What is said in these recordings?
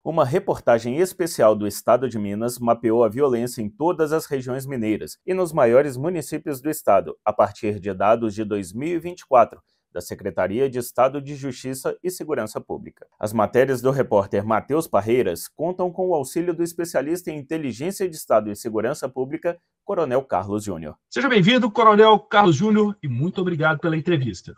Uma reportagem especial do Estado de Minas mapeou a violência em todas as regiões mineiras e nos maiores municípios do estado, a partir de dados de 2024, da Secretaria de Estado de Justiça e Segurança Pública. As matérias do repórter Matheus Parreiras contam com o auxílio do especialista em Inteligência de Estado e Segurança Pública, Coronel Carlos Júnior. Seja bem-vindo, Coronel Carlos Júnior, e muito obrigado pela entrevista.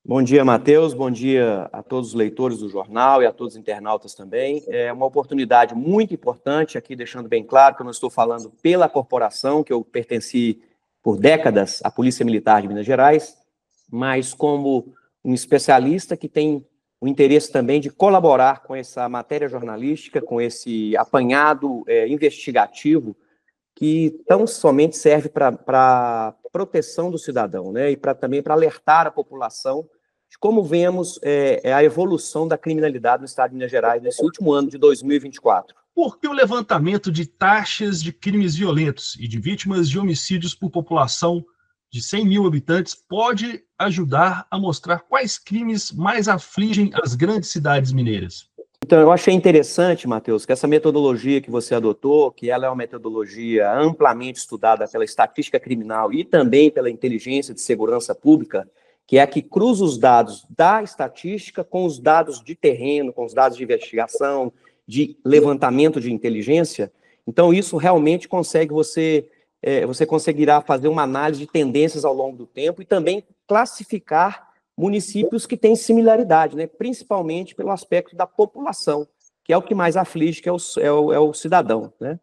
Bom dia, Matheus. Bom dia a todos os leitores do jornal e a todos os internautas também. É uma oportunidade muito importante, aqui deixando bem claro que eu não estou falando pela corporação, que eu pertenci por décadas à Polícia Militar de Minas Gerais, mas como um especialista que tem o interesse também de colaborar com essa matéria jornalística, com esse apanhado investigativo, que tão somente serve para proteção do cidadão, né? E também para alertar a população de como vemos a evolução da criminalidade no estado de Minas Gerais nesse último ano de 2024. Por que o levantamento de taxas de crimes violentos e de vítimas de homicídios por população de 100 mil habitantes pode ajudar a mostrar quais crimes mais afligem as grandes cidades mineiras? Então, eu achei interessante, Matheus, que essa metodologia que você adotou, que ela é uma metodologia amplamente estudada pela estatística criminal e também pela inteligência de segurança pública, que é a que cruza os dados da estatística com os dados de terreno, com os dados de investigação, de levantamento de inteligência. Então, isso realmente você conseguirá fazer uma análise de tendências ao longo do tempo e também classificar municípios que têm similaridade, né? Principalmente pelo aspecto da população, que é o que mais aflige, que é o cidadão, né?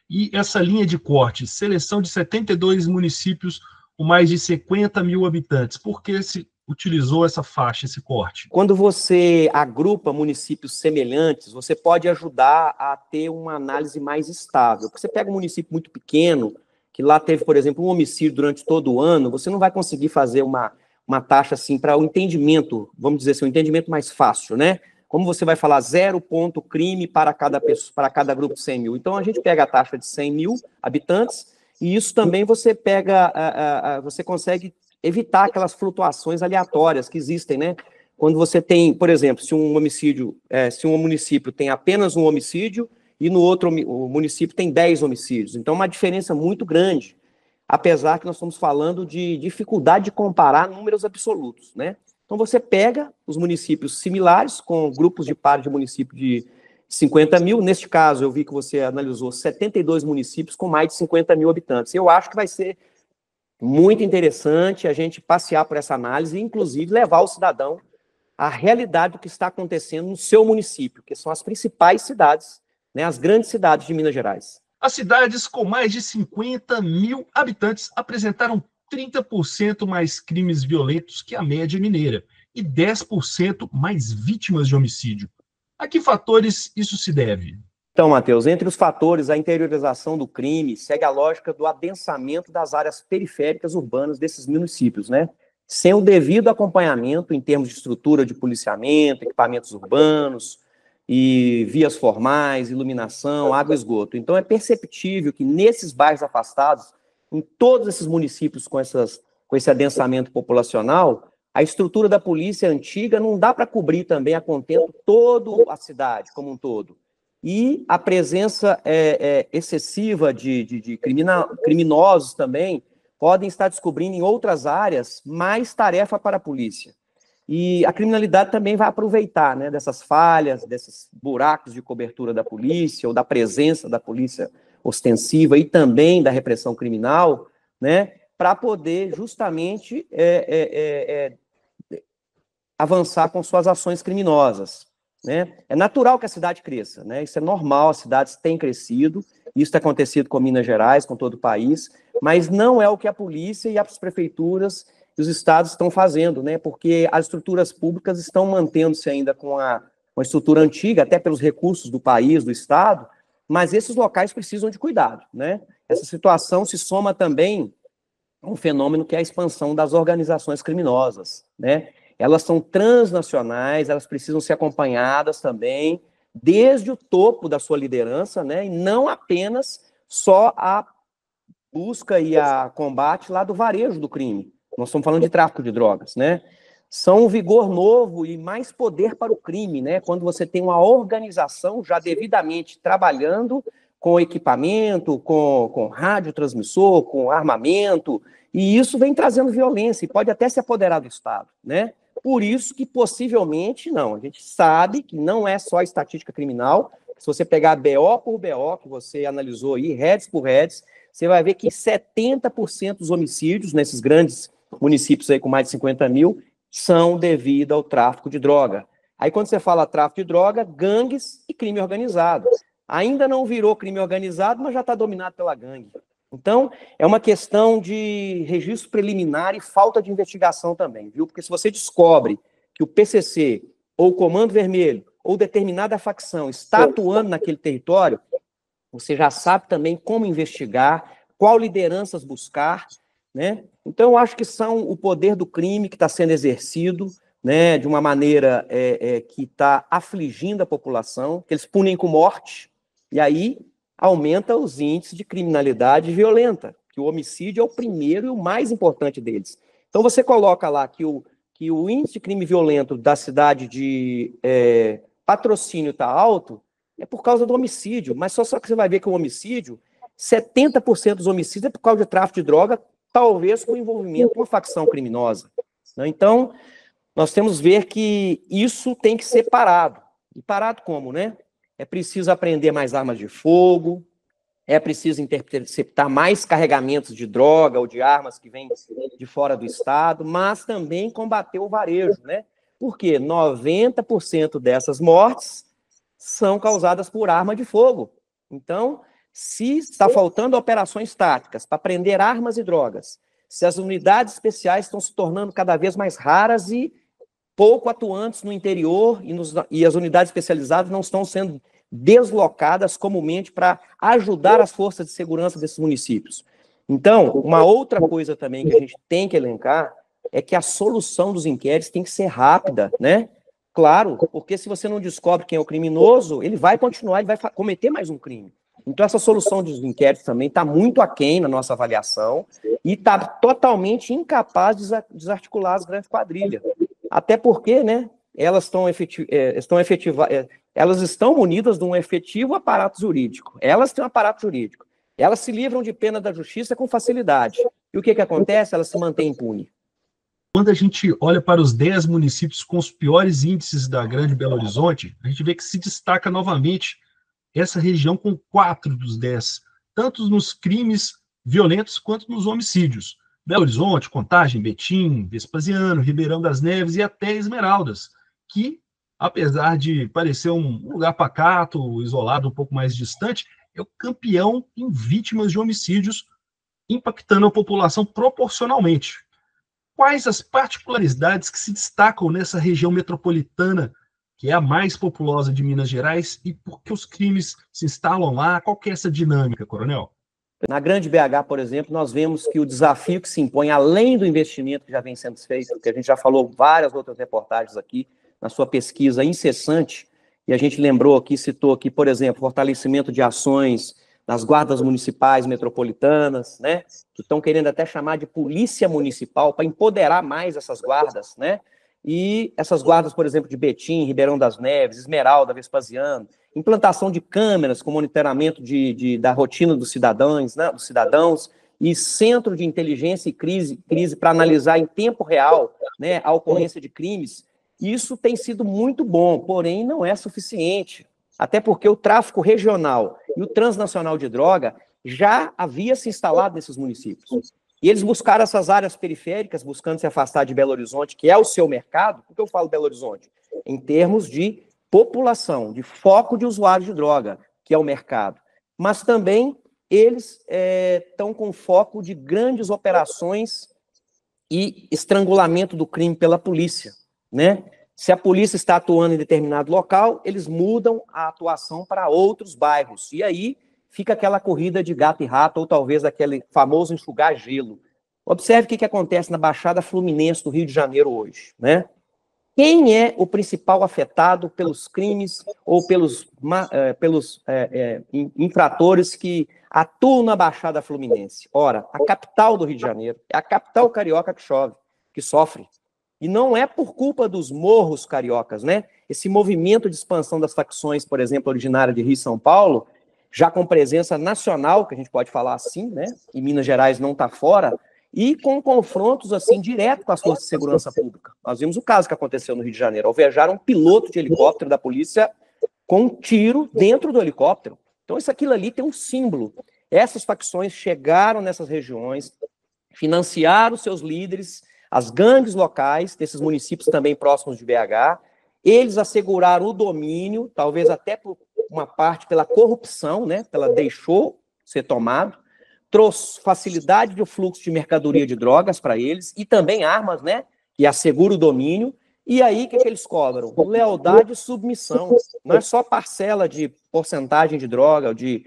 E essa linha de corte, seleção de 72 municípios com mais de 50 mil habitantes, por que se utilizou essa faixa, esse corte? Quando você agrupa municípios semelhantes, você pode ajudar a ter uma análise mais estável. Porque você pega um município muito pequeno, que lá teve, por exemplo, um homicídio durante todo o ano, você não vai conseguir fazer uma taxa assim para o entendimento, vamos dizer assim, um entendimento mais fácil, né? Como você vai falar 0 ponto crime para cada pessoa, para cada grupo de 100 mil? Então, a gente pega a taxa de 100 mil habitantes e isso também você você consegue evitar aquelas flutuações aleatórias que existem, né? Quando você tem, por exemplo, se um município tem apenas um homicídio e no outro o município tem 10 homicídios. Então, uma diferença muito grande, apesar que nós estamos falando de dificuldade de comparar números absolutos, né? Então, você pega os municípios similares, com grupos de pares de município de 50 mil, neste caso, eu vi que você analisou 72 municípios com mais de 50 mil habitantes. Eu acho que vai ser muito interessante a gente passear por essa análise e, inclusive, levar o cidadão à realidade do que está acontecendo no seu município, que são as principais cidades, né, as grandes cidades de Minas Gerais. As cidades com mais de 50 mil habitantes apresentaram 30% mais crimes violentos que a média mineira e 10% mais vítimas de homicídio. A que fatores isso se deve? Então, Matheus, entre os fatores, a interiorização do crime segue a lógica do adensamento das áreas periféricas urbanas desses municípios, né? Sem o devido acompanhamento em termos de estrutura de policiamento, equipamentos urbanos e vias formais, iluminação, água e esgoto. Então, é perceptível que nesses bairros afastados, em todos esses municípios com esse adensamento populacional, a estrutura da polícia antiga não dá para cobrir também a contento toda a cidade como um todo. E a presença excessiva de criminosos também podem estar descobrindo em outras áreas mais tarefa para a polícia. E a criminalidade também vai aproveitar, né, dessas falhas, desses buracos de cobertura da polícia ou da presença da polícia ostensiva e também da repressão criminal, né, para poder justamente avançar com suas ações criminosas, né? É natural que a cidade cresça, né? Isso é normal, as cidades têm crescido, isso tem acontecido com Minas Gerais, com todo o país, mas não é o que a polícia e as prefeituras e os estados estão fazendo, né? Porque as estruturas públicas estão mantendo-se ainda com uma estrutura antiga, até pelos recursos do país, do estado, mas esses locais precisam de cuidado, né? Essa situação se soma também a um fenômeno que é a expansão das organizações criminosas, né? Elas são transnacionais, elas precisam ser acompanhadas também, desde o topo da sua liderança, né? E não apenas só a busca e a combate lá do varejo do crime. Nós estamos falando de tráfico de drogas, né? são um vigor novo e mais poder para o crime, né? Quando você tem uma organização já devidamente trabalhando com equipamento, com radiotransmissor, com armamento, e isso vem trazendo violência e pode até se apoderar do Estado, né? Por isso que possivelmente não. A gente sabe que não é só estatística criminal. Se você pegar BO por BO, que você analisou aí, heads por heads, você vai ver que 70% dos homicídios nesses grandes municípios aí com mais de 50 mil são devido ao tráfico de droga. Aí quando você fala tráfico de droga, gangues e crime organizado. Ainda não virou crime organizado, mas já está dominado pela gangue. Então, é uma questão de registro preliminar e falta de investigação também, viu? Porque se você descobre que o PCC, ou o Comando Vermelho, ou determinada facção está atuando naquele território, você já sabe também como investigar, qual lideranças buscar, né? Então, eu acho que são o poder do crime que está sendo exercido, né, de uma maneira que está afligindo a população, que eles punem com morte, e aí aumenta os índices de criminalidade violenta, que o homicídio é o primeiro e o mais importante deles. Então, você coloca lá que o índice de crime violento da cidade de Patrocínio está alto, é por causa do homicídio, mas só que você vai ver que o homicídio, 70% dos homicídios é por causa de tráfico de droga, talvez com envolvimento com uma facção criminosa. Né? Então, nós temos que ver que isso tem que ser parado. E parado como, né? É preciso aprender mais armas de fogo, é preciso interceptar mais carregamentos de droga ou de armas que vêm de fora do estado, mas também combater o varejo, né? Porque 90% dessas mortes são causadas por arma de fogo. Então, se está faltando operações táticas para prender armas e drogas, se as unidades especiais estão se tornando cada vez mais raras e pouco atuantes no interior e as unidades especializadas não estão sendo deslocadas comumente para ajudar as forças de segurança desses municípios. Então, uma outra coisa também que a gente tem que elencar é que a solução dos inquéritos tem que ser rápida, né? Claro, porque se você não descobre quem é o criminoso, ele vai continuar, ele vai cometer mais um crime. Então, essa solução dos inquéritos também está muito aquém na nossa avaliação e está totalmente incapaz de desarticular as grandes quadrilhas. Até porque, né, elas estão munidas de um efetivo aparato jurídico. Elas têm um aparato jurídico. Elas se livram de pena da justiça com facilidade. E o que acontece? Elas se mantêm impunes. Quando a gente olha para os 10 municípios com os piores índices da Grande Belo Horizonte, a gente vê que se destaca novamente essa região com 4 dos 10, tanto nos crimes violentos quanto nos homicídios. Belo Horizonte, Contagem, Betim, Vespasiano, Ribeirão das Neves e até Esmeraldas, que, apesar de parecer um lugar pacato, isolado, um pouco mais distante, é o campeão em vítimas de homicídios, impactando a população proporcionalmente. Quais as particularidades que se destacam nessa região metropolitana, que é a mais populosa de Minas Gerais, e por que os crimes se instalam lá? Qual que é essa dinâmica, Coronel? Na Grande BH, por exemplo, nós vemos que o desafio que se impõe, além do investimento que já vem sendo feito, que a gente já falou várias outras reportagens aqui, na sua pesquisa incessante, e a gente lembrou aqui, citou aqui, por exemplo, fortalecimento de ações nas guardas municipais metropolitanas, né, que estão querendo até chamar de polícia municipal para empoderar mais essas guardas, né, e essas guardas, por exemplo, de Betim, Ribeirão das Neves, Esmeralda, Vespasiano, implantação de câmeras com monitoramento da rotina dos cidadãos, né, e centro de inteligência e crise para analisar em tempo real, né, a ocorrência de crimes. Isso tem sido muito bom, porém não é suficiente. Até porque o tráfico regional e o transnacional de droga já havia se instalado nesses municípios. E eles buscaram essas áreas periféricas, buscando se afastar de Belo Horizonte, que é o seu mercado. Por que eu falo Belo Horizonte? Em termos de população, de foco de usuários de droga, que é o mercado. Mas também eles estão com foco de grandes operações e estrangulamento do crime pela polícia, né? Se a polícia está atuando em determinado local, eles mudam a atuação para outros bairros. E aí fica aquela corrida de gato e rato, ou talvez aquele famoso enxugar gelo. Observe o que acontece na Baixada Fluminense do Rio de Janeiro hoje, né? Quem é o principal afetado pelos crimes ou pelos infratores que atuam na Baixada Fluminense? Ora, a capital do Rio de Janeiro, é a capital carioca que sofre. E não é por culpa dos morros cariocas, né? Esse movimento de expansão das facções, por exemplo, originária de Rio e São Paulo, já com presença nacional, que a gente pode falar assim, né? E Minas Gerais não está fora, e com confrontos, assim, direto com as forças de segurança pública. Nós vimos o caso que aconteceu no Rio de Janeiro. Alvejaram um piloto de helicóptero da polícia com um tiro dentro do helicóptero. Então, aquilo ali tem um símbolo. Essas facções chegaram nessas regiões, financiaram seus líderes, as gangues locais, desses municípios também próximos de BH, eles asseguraram o domínio, talvez até por uma parte pela corrupção, né? Ela deixou ser tomado, trouxe facilidade de fluxo de mercadoria de drogas para eles e também armas, né? Que assegura o domínio. E aí, o que eles cobram? Lealdade e submissão. Não é só parcela de porcentagem de droga, de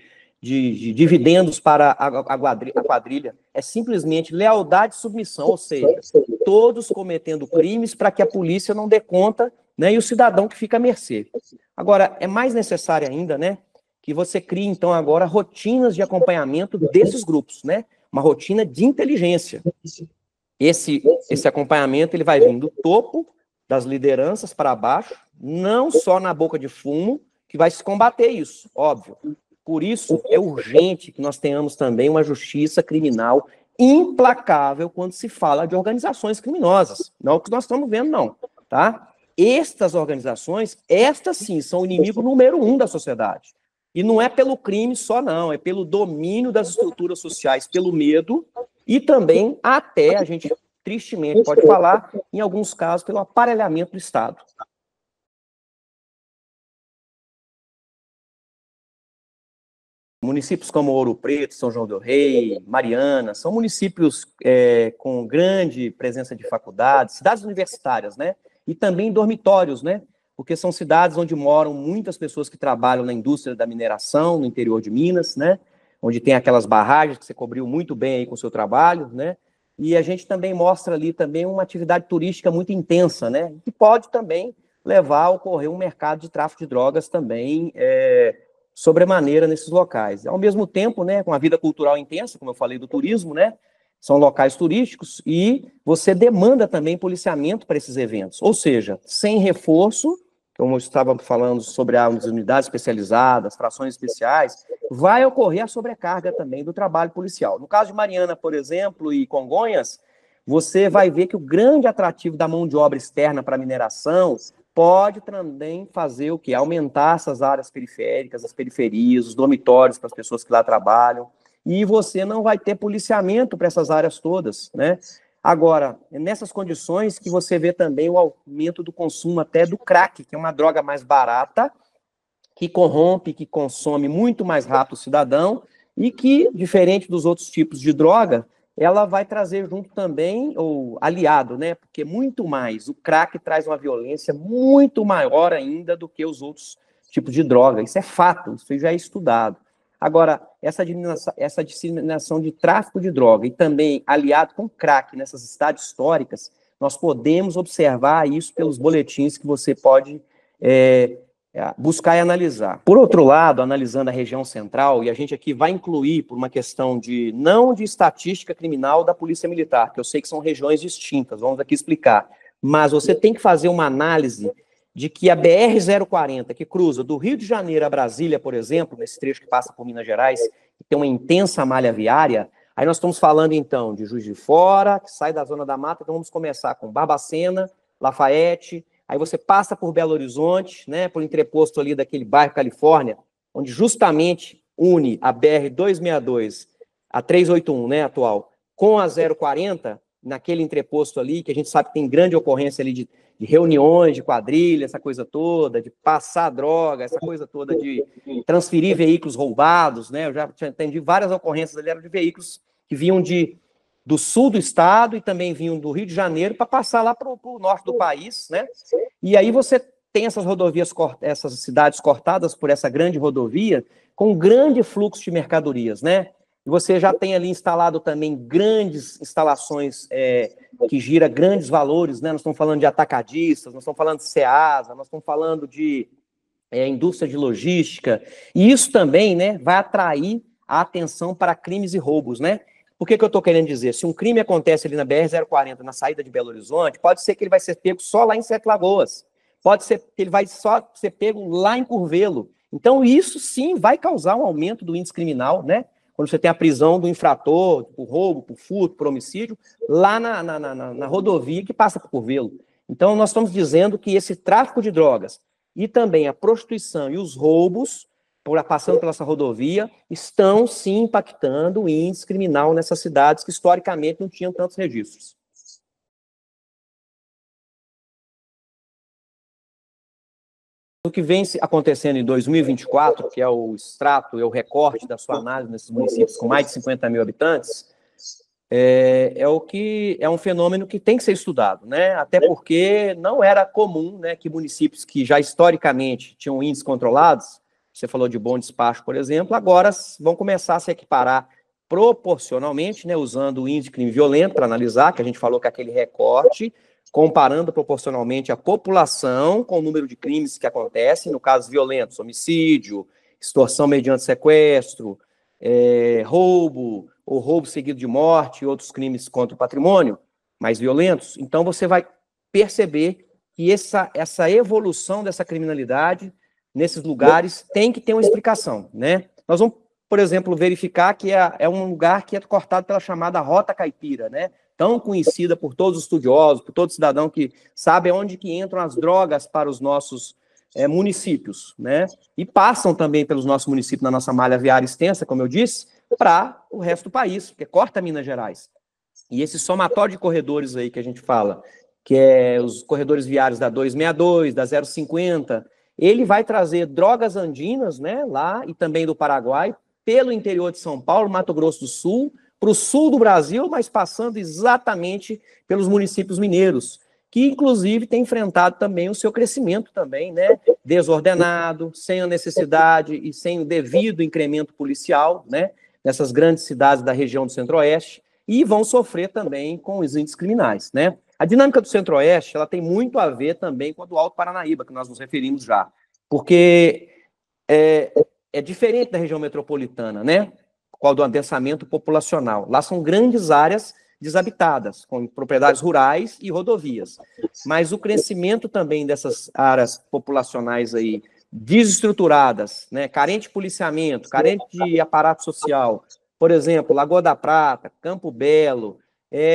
dividendos para a quadrilha. É simplesmente lealdade e submissão, ou seja, todos cometendo crimes para que a polícia não dê conta, né? E o cidadão que fica à mercê. Agora, é mais necessário ainda, né? Que você crie, então, agora rotinas de acompanhamento desses grupos, né? Uma rotina de inteligência. Esse acompanhamento ele vai vir do topo das lideranças para baixo, não só na boca de fumo, que vai se combater isso, óbvio. Por isso, é urgente que nós tenhamos também uma justiça criminal implacável quando se fala de organizações criminosas. Não é o que nós estamos vendo, não, tá? Estas organizações, estas sim, são o inimigo número 1 da sociedade. E não é pelo crime só, não, é pelo domínio das estruturas sociais, pelo medo e também até, a gente tristemente pode falar, em alguns casos, pelo aparelhamento do Estado. Municípios como Ouro Preto, São João del Rei, Mariana, são municípios com grande presença de faculdades, cidades universitárias, né? E também dormitórios, né? Porque são cidades onde moram muitas pessoas que trabalham na indústria da mineração, no interior de Minas, né? Onde tem aquelas barragens que você cobriu muito bem aí com o seu trabalho, né? E a gente também mostra ali também uma atividade turística muito intensa, né? Que pode também levar a ocorrer um mercado de tráfico de drogas também sobremaneira nesses locais. Ao mesmo tempo, né, com a vida cultural intensa, como eu falei do turismo, né, são locais turísticos e você demanda também policiamento para esses eventos. Ou seja, sem reforço, como eu estava falando sobre as unidades especializadas, frações especiais, vai ocorrer a sobrecarga também do trabalho policial. No caso de Mariana, por exemplo, e Congonhas, você vai ver que o grande atrativo da mão de obra externa para a mineração pode também fazer o quê? Aumentar essas áreas periféricas, as periferias, os dormitórios para as pessoas que lá trabalham, e você não vai ter policiamento para essas áreas todas, né? Agora, é nessas condições que você vê também o aumento do consumo até do crack, que é uma droga mais barata, que corrompe, que consome muito mais rápido o cidadão, e que, diferente dos outros tipos de droga, ela vai trazer junto também, ou aliado, né? Porque muito mais, o crack traz uma violência muito maior ainda do que os outros tipos de droga. Isso é fato, isso já é estudado. Agora, essa disseminação de tráfico de droga e também aliado com crack nessas cidades históricas, nós podemos observar isso pelos boletins que você pode buscar e analisar. Por outro lado, analisando a região central, e a gente aqui vai incluir por uma questão não de estatística criminal da Polícia Militar, que eu sei que são regiões distintas, vamos aqui explicar, mas você tem que fazer uma análise de que a BR-040, que cruza do Rio de Janeiro a Brasília, por exemplo, nesse trecho que passa por Minas Gerais, que tem uma intensa malha viária, aí nós estamos falando, então, de Juiz de Fora, que sai da Zona da Mata, então vamos começar com Barbacena, Lafayette, aí você passa por Belo Horizonte, né, por entreposto ali daquele bairro Califórnia, onde justamente une a BR-262, a 381, né, atual, com a 040, naquele entreposto ali, que a gente sabe que tem grande ocorrência ali de reuniões, de quadrilha, essa coisa toda, de passar droga, essa coisa toda de transferir veículos roubados, né? Eu já atendi várias ocorrências ali, eram de veículos que vinham do sul do estado e também vinham do Rio de Janeiro para passar lá para o norte do país, né? E aí você tem essas rodovias, essas cidades cortadas por essa grande rodovia, com grande fluxo de mercadorias, né? Você já tem ali instalado também grandes instalações que gira grandes valores, né? Nós estamos falando de atacadistas, nós estamos falando de Ceasa, nós estamos falando de indústria de logística, e isso também, né, vai atrair a atenção para crimes e roubos, né? Por que eu estou querendo dizer? Se um crime acontece ali na BR-040, na saída de Belo Horizonte, pode ser que ele vai ser pego só lá em Sete Lagoas. Pode ser que ele vai só ser pego lá em Curvelo. Então, isso sim vai causar um aumento do índice criminal, né? Quando você tem a prisão do infrator, por roubo, por furto, por homicídio, lá na rodovia que passa por Curvelo. Então, nós estamos dizendo que esse tráfico de drogas e também a prostituição e os roubos, passando pela essa rodovia, estão sim impactando o índice criminal nessas cidades que historicamente não tinham tantos registros. O que vem acontecendo em 2024, que é o extrato, é o recorte da sua análise nesses municípios com mais de 50 mil habitantes, é um fenômeno que tem que ser estudado, né? Até porque não era comum, né, que municípios que já historicamente tinham índices controlados, você falou de Bom Despacho, por exemplo, agora vão começar a se equiparar proporcionalmente, né, usando o índice de crime violento para analisar, que a gente falou que é aquele recorte, comparando proporcionalmente a população com o número de crimes que acontecem, no caso violentos, homicídio, extorsão mediante sequestro, roubo, ou roubo seguido de morte e outros crimes contra o patrimônio mais violentos. Então, você vai perceber que essa evolução dessa criminalidade nesses lugares tem que ter uma explicação, né? Nós vamos, por exemplo, verificar que é um lugar que é cortado pela chamada Rota Caipira, né? Tão conhecida por todos os estudiosos, por todo cidadão que sabe onde que entram as drogas para os nossos municípios, né? E passam também pelos nossos municípios na nossa malha viária extensa, como eu disse, para o resto do país, porque corta Minas Gerais. E esse somatório de corredores aí que a gente fala, que é os corredores viários da 262, da 050, ele vai trazer drogas andinas, né, lá e também do Paraguai, pelo interior de São Paulo, Mato Grosso do Sul, para o sul do Brasil, mas passando exatamente pelos municípios mineiros, que inclusive tem enfrentado também o seu crescimento também, né, desordenado, sem a necessidade e sem o devido incremento policial, né, nessas grandes cidades da região do Centro-Oeste, e vão sofrer também com os índices criminais, né. A dinâmica do Centro-Oeste, ela tem muito a ver também com a do Alto Paranaíba, que nós nos referimos já, porque é diferente da região metropolitana, né, qual do adensamento populacional. Lá são grandes áreas desabitadas, com propriedades rurais e rodovias. Mas o crescimento também dessas áreas populacionais aí, desestruturadas, né, carente de policiamento, carente de aparato social, por exemplo, Lagoa da Prata, Campo Belo,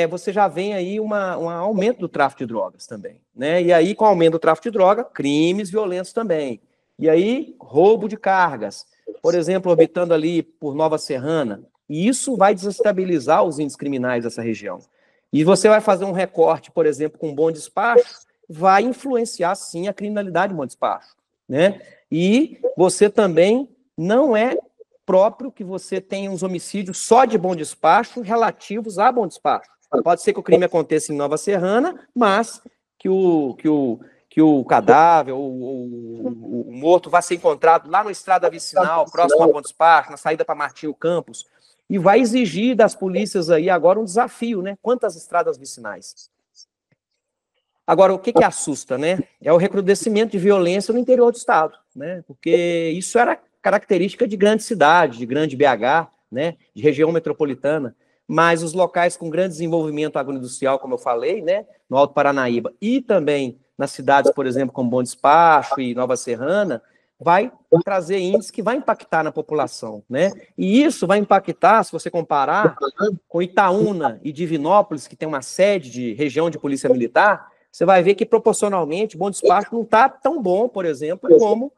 você já vem aí um aumento do tráfico de drogas também, né? E aí, com o aumento do tráfico de droga, crimes violentos também. E aí, roubo de cargas, por exemplo, orbitando ali por Nova Serrana, e isso vai desestabilizar os índices criminais dessa região. E você vai fazer um recorte, por exemplo, com Bom Despacho, vai influenciar, sim, a criminalidade de Bom Despacho, né? E você também não é próprio que você tenha uns homicídios só de Bom Despacho relativos a Bom Despacho. Pode ser que o crime aconteça em Nova Serrana, mas que o cadáver, o morto vai ser encontrado lá no Estrada Vicinal, próximo a Bom Despacho, na saída para Martinho Campos, e vai exigir das polícias aí agora um desafio, né? Quantas estradas vicinais? Agora, o que assusta, né? É o recrudescimento de violência no interior do estado, né? Porque isso era característica de grande cidade, de grande BH, né? De região metropolitana, mas os locais com grande desenvolvimento agroindustrial, como eu falei, né? No Alto Paranaíba, e também nas cidades, por exemplo, como Bom Despacho e Nova Serrana, vai trazer índices que vai impactar na população, né? E isso vai impactar, se você comparar com Itaúna e Divinópolis, que tem uma sede de região de polícia militar, você vai ver que proporcionalmente Bom Despacho não está tão bom, por exemplo, como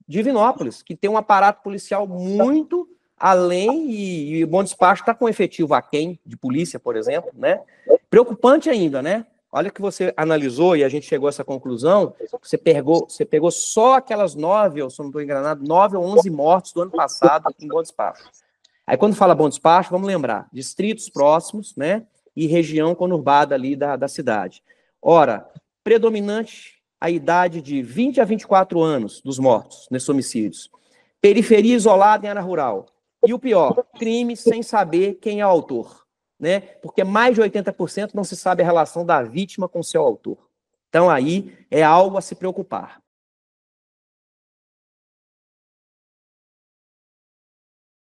Divinópolis, que tem um aparato policial muito além e Bom Despacho está com efetivo aquém de polícia, por exemplo, né? Preocupante ainda, né? Olha que você analisou e a gente chegou a essa conclusão, você pegou só aquelas 9, ou se eu não estou enganado, 9 ou 11 mortes do ano passado em Bom Despacho. Aí quando fala Bom Despacho, vamos lembrar, distritos próximos, né, e região conurbada ali da cidade. Ora, predominante a idade de 20 a 24 anos dos mortos nesses homicídios. Periferia isolada em área rural. E o pior, crime sem saber quem é o autor, né? Porque mais de 80% não se sabe a relação da vítima com seu autor. Então aí é algo a se preocupar.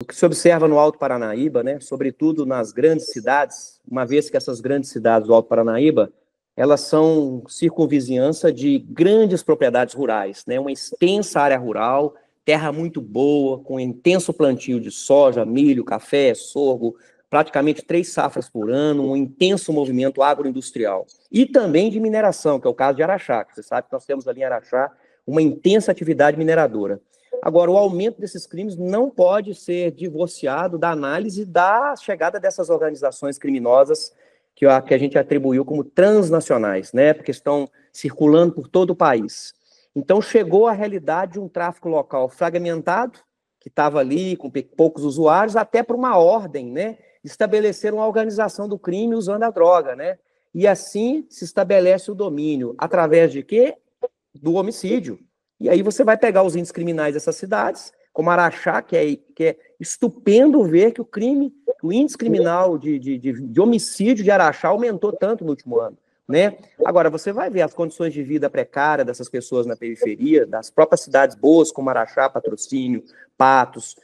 O que se observa no Alto Paranaíba, né, sobretudo nas grandes cidades, uma vez que essas grandes cidades do Alto Paranaíba, elas são circunvizinhança de grandes propriedades rurais, né, uma extensa área rural, terra muito boa, com intenso plantio de soja, milho, café, sorgo, praticamente 3 safras por ano, um intenso movimento agroindustrial. E também de mineração, que é o caso de Araxá, que você sabe que nós temos ali em Araxá uma intensa atividade mineradora. Agora, o aumento desses crimes não pode ser divorciado da análise da chegada dessas organizações criminosas que a gente atribuiu como transnacionais, né, porque estão circulando por todo o país. Então, chegou a realidade de um tráfico local fragmentado, que estava ali com poucos usuários, até para uma ordem, né, estabelecer uma organização do crime usando a droga, né, e assim se estabelece o domínio, através de quê? Do homicídio. E aí você vai pegar os índices criminais dessas cidades, como Araxá, que é estupendo ver que o índice criminal de homicídio de Araxá aumentou tanto no último ano, né? Agora, você vai ver as condições de vida precárias dessas pessoas na periferia, das próprias cidades boas, como Araxá, Patrocínio, Patos,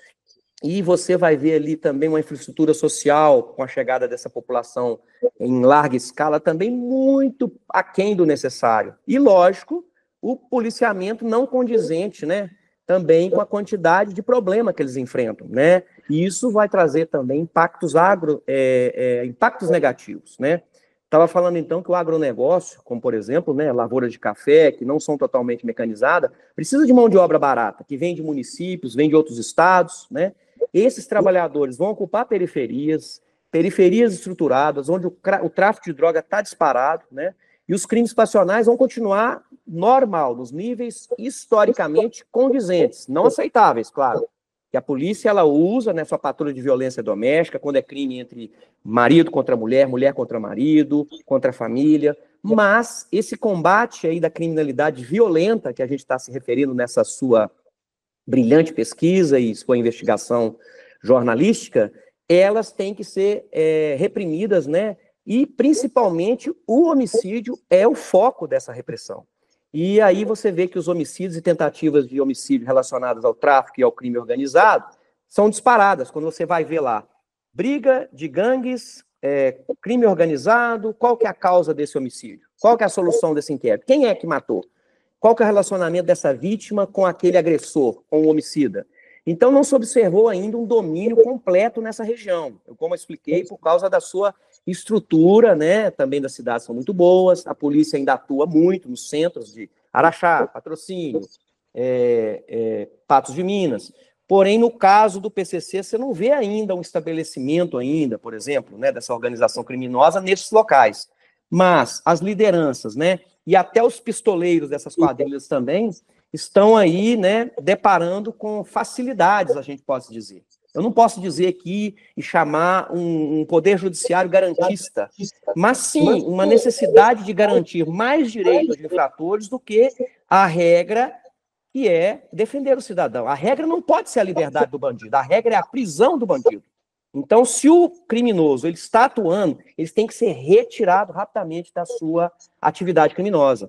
e você vai ver ali também uma infraestrutura social, com a chegada dessa população em larga escala, também muito aquém do necessário. E, lógico, o policiamento não condizente, né, também com a quantidade de problema que eles enfrentam, né, e isso vai trazer também impactos impactos negativos, né. Estava falando então que o agronegócio, como por exemplo, né, lavouras de café, que não são totalmente mecanizadas, precisa de mão de obra barata, que vem de municípios, vem de outros estados, né. Esses trabalhadores vão ocupar periferias estruturadas, onde o tráfico de droga está disparado, né, e os crimes passionais vão continuar normal, nos níveis historicamente condizentes, não aceitáveis, claro. Que a polícia ela usa, né, sua patrulha de violência doméstica, quando é crime entre marido contra mulher, mulher contra marido, contra a família, mas esse combate aí da criminalidade violenta, que a gente está se referindo nessa sua brilhante pesquisa e sua investigação jornalística, elas têm que ser reprimidas, né? E, principalmente, o homicídio é o foco dessa repressão. E aí você vê que os homicídios e tentativas de homicídio relacionadas ao tráfico e ao crime organizado são disparadas, quando você vai ver lá. Briga de gangues, crime organizado, qual que é a causa desse homicídio? Qual que é a solução desse inquérito? Quem é que matou? Qual que é o relacionamento dessa vítima com aquele agressor, com o homicida? Então, não se observou ainda um domínio completo nessa região. Como eu expliquei, por causa da sua estrutura, né? Também das cidades são muito boas, a polícia ainda atua muito nos centros de Araxá, Patrocínio, Patos de Minas. Porém, no caso do PCC, você não vê ainda um estabelecimento ainda, por exemplo, né, dessa organização criminosa nesses locais. Mas as lideranças, né, e até os pistoleiros dessas quadrilhas também estão aí, né, deparando com facilidades, a gente pode dizer. Eu não posso dizer aqui e chamar um poder judiciário garantista, mas sim uma necessidade de garantir mais direitos de infratores do que a regra que é defender o cidadão. A regra não pode ser a liberdade do bandido, a regra é a prisão do bandido. Então, se o criminoso ele está atuando, ele tem que ser retirado rapidamente da sua atividade criminosa.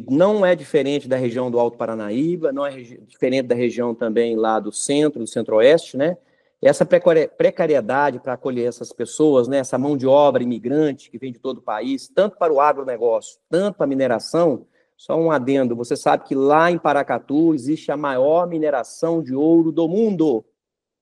Não é diferente da região do Alto Paranaíba, não é diferente da região também lá do centro, do centro-oeste, né? Essa precariedade para acolher essas pessoas, né? Essa mão de obra imigrante que vem de todo o país, tanto para o agronegócio, tanto para a mineração. Só um adendo, você sabe que lá em Paracatu existe a maior mineração de ouro do mundo.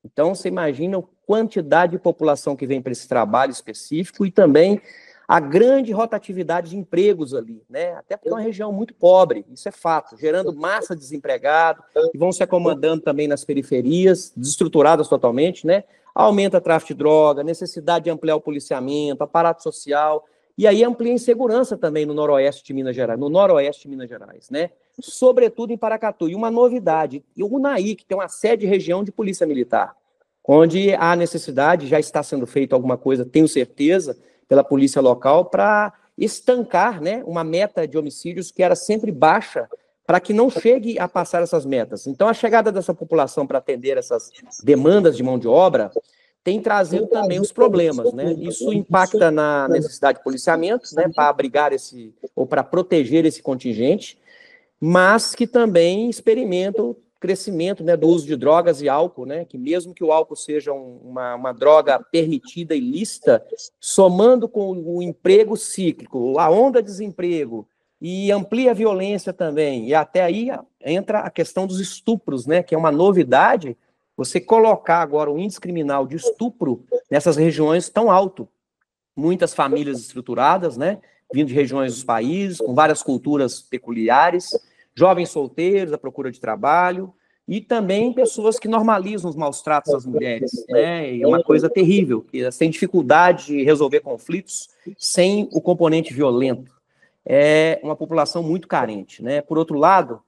Então, você imagina a quantidade de população que vem para esse trabalho específico e também a grande rotatividade de empregos ali, né? Até porque é uma região muito pobre, isso é fato, gerando massa de desempregado, que vão se acomodando também nas periferias, desestruturadas totalmente, né? Aumenta o tráfico de droga, necessidade de ampliar o policiamento, aparato social, e aí amplia a insegurança também no noroeste de Minas Gerais, né? Sobretudo em Paracatu. E uma novidade, o Unaí, que tem uma sede de região de polícia militar, onde há necessidade, já está sendo feito alguma coisa, tenho certeza, pela polícia local, para estancar, né, uma meta de homicídios que era sempre baixa, para que não chegue a passar essas metas. Então, a chegada dessa população para atender essas demandas de mão de obra tem trazido também os problemas, né? Isso impacta na necessidade de policiamento, né, para abrigar ou para proteger esse contingente, mas que também experimentam crescimento, né, do uso de drogas e álcool, né, que mesmo que o álcool seja uma droga permitida e lícita, somando com o emprego cíclico, a onda de desemprego, e amplia a violência também, e até aí entra a questão dos estupros, né, que é uma novidade, você colocar agora o índice criminal de estupro nessas regiões tão alto. Muitas famílias estruturadas, né, vindo de regiões dos países, com várias culturas peculiares, jovens solteiros à procura de trabalho, e também pessoas que normalizam os maus tratos às mulheres, né, e é uma coisa terrível, que elas têm dificuldade de resolver conflitos sem o componente violento. É uma população muito carente, né. Por outro lado,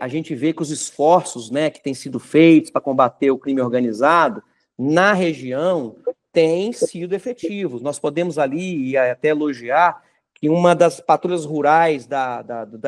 a gente vê que os esforços, né, que têm sido feitos para combater o crime organizado na região têm sido efetivos. Nós podemos ali e até elogiar que uma das patrulhas rurais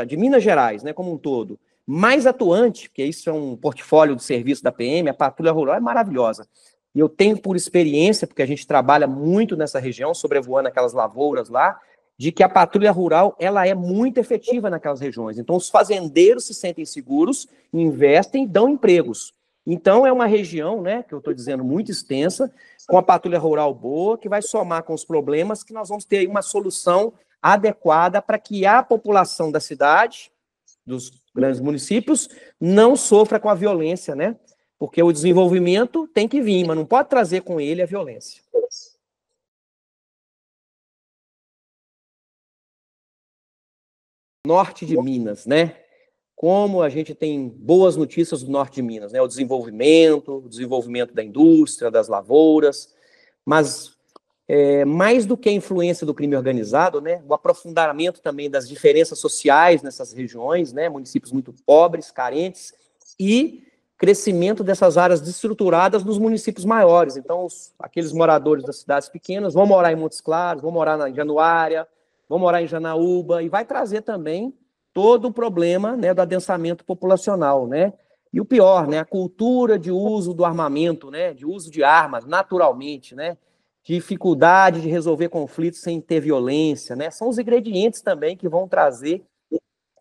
de Minas Gerais, né, como um todo, mais atuante, porque isso é um portfólio de serviço da PM, a patrulha rural é maravilhosa. E eu tenho por experiência, porque a gente trabalha muito nessa região, sobrevoando aquelas lavouras lá, de que a patrulha rural ela é muito efetiva naquelas regiões. Então, os fazendeiros se sentem seguros, investem e dão empregos. Então, é uma região, né, que eu estou dizendo, muito extensa, com a patrulha rural boa, que vai somar com os problemas, que nós vamos ter aí uma solução adequada para que a população da cidade, dos grandes municípios, não sofra com a violência, né? Porque o desenvolvimento tem que vir, mas não pode trazer com ele a violência. Norte de Minas, né? Como a gente tem boas notícias do norte de Minas, né? O desenvolvimento da indústria, das lavouras, mas mais do que a influência do crime organizado, né? O aprofundamento também das diferenças sociais nessas regiões, né? Municípios muito pobres, carentes, e crescimento dessas áreas destruturadas nos municípios maiores. Então, aqueles moradores das cidades pequenas vão morar em Montes Claros, vão morar em Januária, vão morar em Janaúba, e vai trazer também todo o problema, né, do adensamento populacional, né? E o pior, né, a cultura de uso do armamento, né, de uso de armas, naturalmente, né? Dificuldade de resolver conflitos sem ter violência, né? São os ingredientes também que vão trazer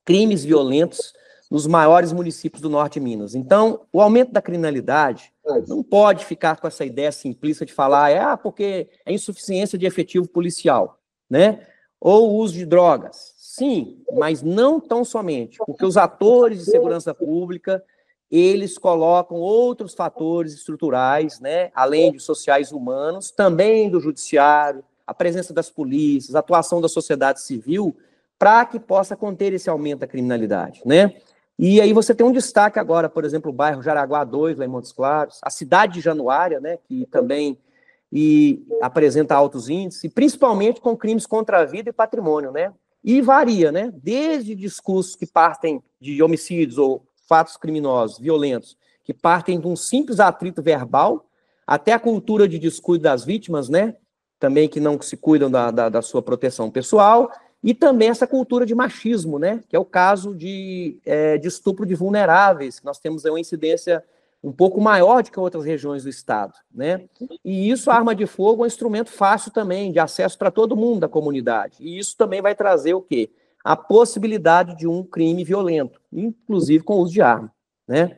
crimes violentos nos maiores municípios do norte de Minas. Então, o aumento da criminalidade não pode ficar com essa ideia simplista de falar, porque é insuficiência de efetivo policial, né? Ou o uso de drogas. Sim, mas não tão somente, porque os atores de segurança pública, eles colocam outros fatores estruturais, né, além de sociais e humanos, também do judiciário, a presença das polícias, a atuação da sociedade civil, para que possa conter esse aumento da criminalidade, né? E aí você tem um destaque agora, por exemplo, o bairro Jaraguá 2, lá em Montes Claros, a cidade de Januária, né, que também apresenta altos índices, e principalmente com crimes contra a vida e patrimônio, né? E varia, né? Desde discursos que partem de homicídios ou fatos criminosos, violentos, que partem de um simples atrito verbal, até a cultura de descuido das vítimas, né? Também que não se cuidam da sua proteção pessoal, e também essa cultura de machismo, né? Que é o caso de estupro de vulneráveis, que nós temos uma incidência um pouco maior do que outras regiões do estado, né? E isso, a arma de fogo, é um instrumento fácil também, de acesso para todo mundo da comunidade. E isso também vai trazer o quê? A possibilidade de um crime violento, inclusive com o uso de arma, né?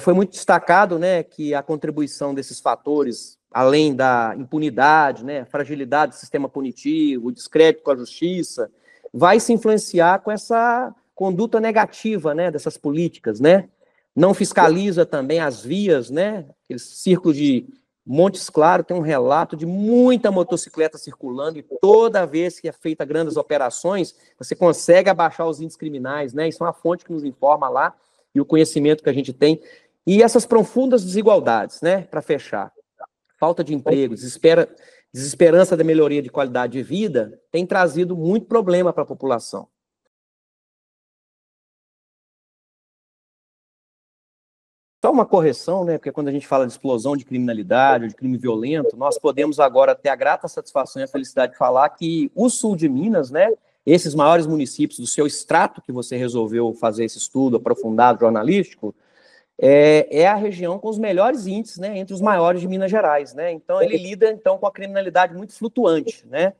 Foi muito destacado, né, que a contribuição desses fatores, além da impunidade, né, fragilidade do sistema punitivo, o descrédito com a justiça, vai se influenciar com essa conduta negativa, né, dessas políticas, né? Não fiscaliza também as vias, né? Aquele círculo de Montes Claros tem um relato de muita motocicleta circulando, e toda vez que é feita grandes operações, você consegue abaixar os índices criminais, né? Isso é uma fonte que nos informa lá, e o conhecimento que a gente tem. E essas profundas desigualdades, né? Para fechar, falta de emprego, desesperança da melhoria de qualidade de vida, tem trazido muito problema para a população. Só uma correção, né? Porque quando a gente fala de explosão de criminalidade ou de crime violento, nós podemos agora ter a grata satisfação e a felicidade de falar que o sul de Minas, né? Esses maiores municípios do seu extrato que você resolveu fazer esse estudo aprofundado jornalístico, é a região com os melhores índices, né? Entre os maiores de Minas Gerais, né? Então ele lida então com a criminalidade muito flutuante, né?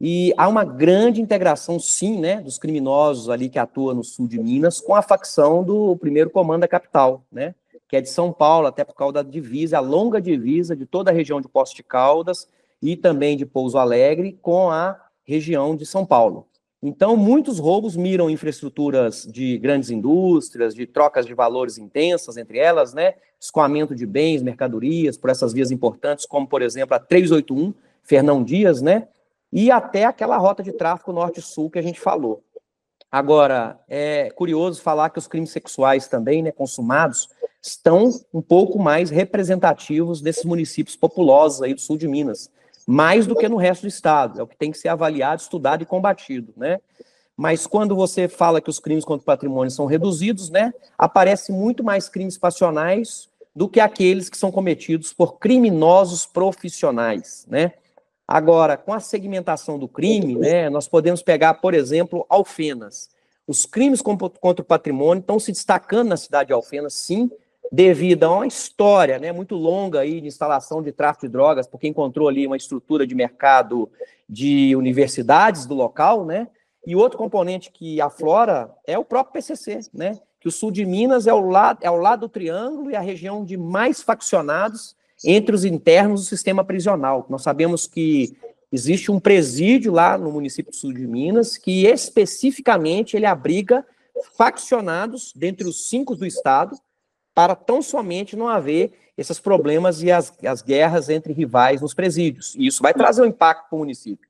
E há uma grande integração, sim, né, dos criminosos ali que atuam no sul de Minas com a facção do primeiro comando da capital, né, que é de São Paulo, até por causa da divisa, a longa divisa de toda a região de Poços de Caldas e também de Pouso Alegre com a região de São Paulo. Então, muitos roubos miram infraestruturas de grandes indústrias, de trocas de valores intensas entre elas, né, escoamento de bens, mercadorias, por essas vias importantes, como, por exemplo, a 381, Fernão Dias, né, e até aquela rota de tráfico norte-sul que a gente falou. Agora, é curioso falar que os crimes sexuais também, né, consumados, estão um pouco mais representativos desses municípios populosos aí do sul de Minas, mais do que no resto do estado, é o que tem que ser avaliado, estudado e combatido, né? Mas quando você fala que os crimes contra o patrimônio são reduzidos, né, aparece muito mais crimes passionais do que aqueles que são cometidos por criminosos profissionais, né? Agora, com a segmentação do crime, né, nós podemos pegar, por exemplo, Alfenas. Os crimes contra o patrimônio estão se destacando na cidade de Alfenas, sim, devido a uma história, né, muito longa aí de instalação de tráfico de drogas, porque encontrou ali uma estrutura de mercado de universidades do local, né? E outro componente que aflora é o próprio PCC, né? Que o sul de Minas é ao lado do Triângulo e a região de mais faccionados entre os internos do sistema prisional. Nós sabemos que existe um presídio lá no município do sul de Minas que especificamente ele abriga faccionados dentre os 5 do estado para tão somente não haver esses problemas e as guerras entre rivais nos presídios. E isso vai trazer um impacto para o município,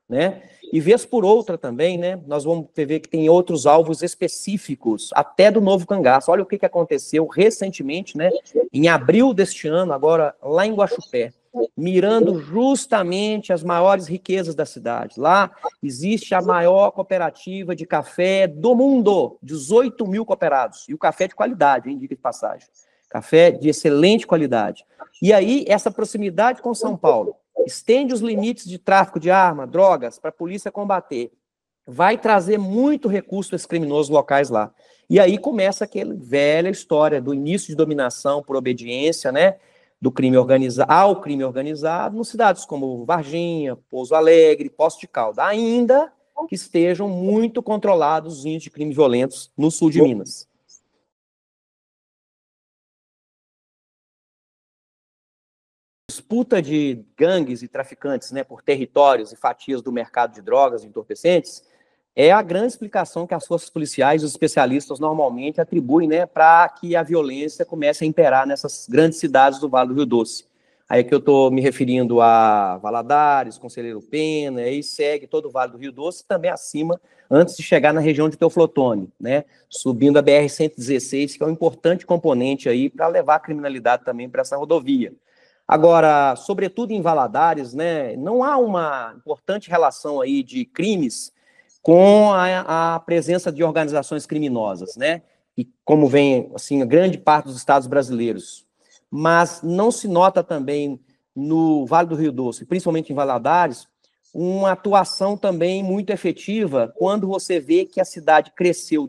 né? E vez por outra também, né, nós vamos ver que tem outros alvos específicos, até do Novo Cangaço. Olha o que aconteceu recentemente, né, em abril deste ano, agora lá em Guaxupé, mirando justamente as maiores riquezas da cidade. Lá existe a maior cooperativa de café do mundo, 18 mil cooperados, e o café é de qualidade, hein, diga de passagem. Café de excelente qualidade. E aí, essa proximidade com São Paulo, estende os limites de tráfico de arma, drogas, para a polícia combater. Vai trazer muito recurso para esses criminosos locais lá. E aí começa aquela velha história do início de dominação por obediência, né, do crime organizado ao crime organizado, nas cidades como Varginha, Pouso Alegre, Poços de Caldas, ainda que estejam muito controlados os índices de crimes violentos no sul de Minas. Disputa de gangues e traficantes, né, por territórios e fatias do mercado de drogas e entorpecentes é a grande explicação que as forças policiais e os especialistas normalmente atribuem, né, para que a violência comece a imperar nessas grandes cidades do Vale do Rio Doce. Aí que eu estou me referindo a Valadares, Conselheiro Pena, aí segue todo o Vale do Rio Doce, também acima, antes de chegar na região de Teoflotone, né, subindo a BR-116, que é um importante componente aí para levar a criminalidade também para essa rodovia. Agora, sobretudo em Valadares, né, não há uma importante relação aí de crimes com a presença de organizações criminosas, né, e como vem, assim, a grande parte dos estados brasileiros. Mas não se nota também no Vale do Rio Doce, principalmente em Valadares, uma atuação também muito efetiva quando você vê que a cidade cresceu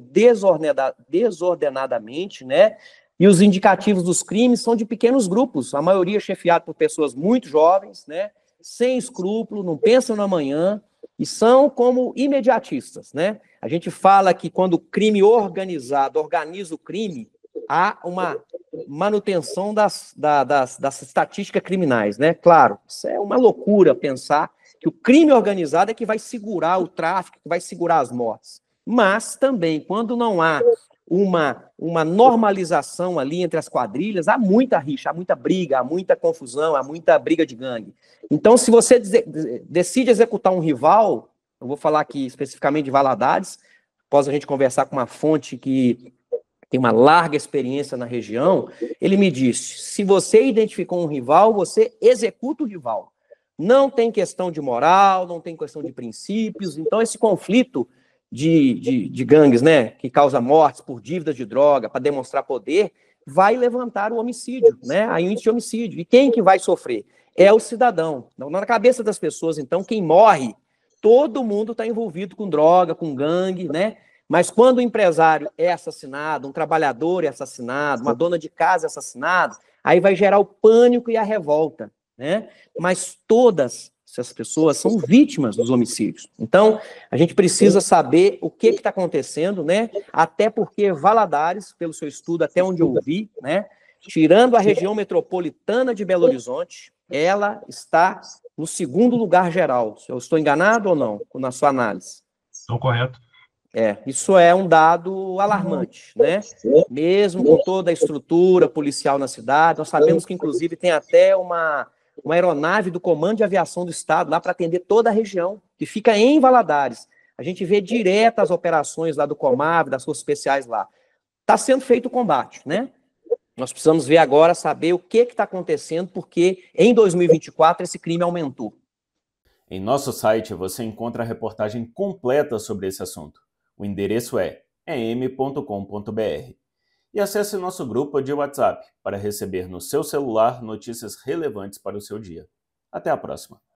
desordenadamente, né, e os indicativos dos crimes são de pequenos grupos, a maioria chefiado por pessoas muito jovens, né, sem escrúpulo, não pensam no amanhã, e são como imediatistas, né? A gente fala que quando o crime organizado organiza o crime, há uma manutenção das estatísticas criminais, né? Claro, isso é uma loucura pensar que o crime organizado é que vai segurar o tráfico, que vai segurar as mortes. Mas também, quando não há uma normalização ali entre as quadrilhas, há muita rixa, há muita briga, há muita confusão, há muita briga de gangue. Então, se você decide executar um rival, eu vou falar aqui especificamente de Valadares, após a gente conversar com uma fonte que tem uma larga experiência na região, ele me disse, se você identificou um rival, você executa o rival. Não tem questão de moral, não tem questão de princípios, então esse conflito de gangues, né, que causa mortes por dívidas de droga, para demonstrar poder, vai levantar o homicídio, né, a índice de homicídio. E quem que vai sofrer? É o cidadão. Na cabeça das pessoas, então, quem morre, todo mundo está envolvido com droga, com gangue, né? Mas quando o empresário é assassinado, um trabalhador é assassinado, uma dona de casa é assassinada, aí vai gerar o pânico e a revolta, né? Mas todas Essas pessoas são vítimas dos homicídios. Então, a gente precisa saber o que está acontecendo, né? Até porque Valadares, pelo seu estudo, até onde eu vi, né? Tirando a região metropolitana de Belo Horizonte, ela está no segundo lugar geral. Eu estou enganado ou não na sua análise? Estão correto. Isso é um dado alarmante, né? Mesmo com toda a estrutura policial na cidade, nós sabemos que, inclusive, tem até uma aeronave do Comando de Aviação do Estado lá para atender toda a região, que fica em Valadares. A gente vê direto as operações lá do Comave, das forças especiais lá. Está sendo feito o combate, né? Nós precisamos ver agora, saber o que está acontecendo, porque em 2024 esse crime aumentou. Em nosso site você encontra a reportagem completa sobre esse assunto. O endereço é em.com.br. E acesse nosso grupo de WhatsApp para receber no seu celular notícias relevantes para o seu dia. Até a próxima!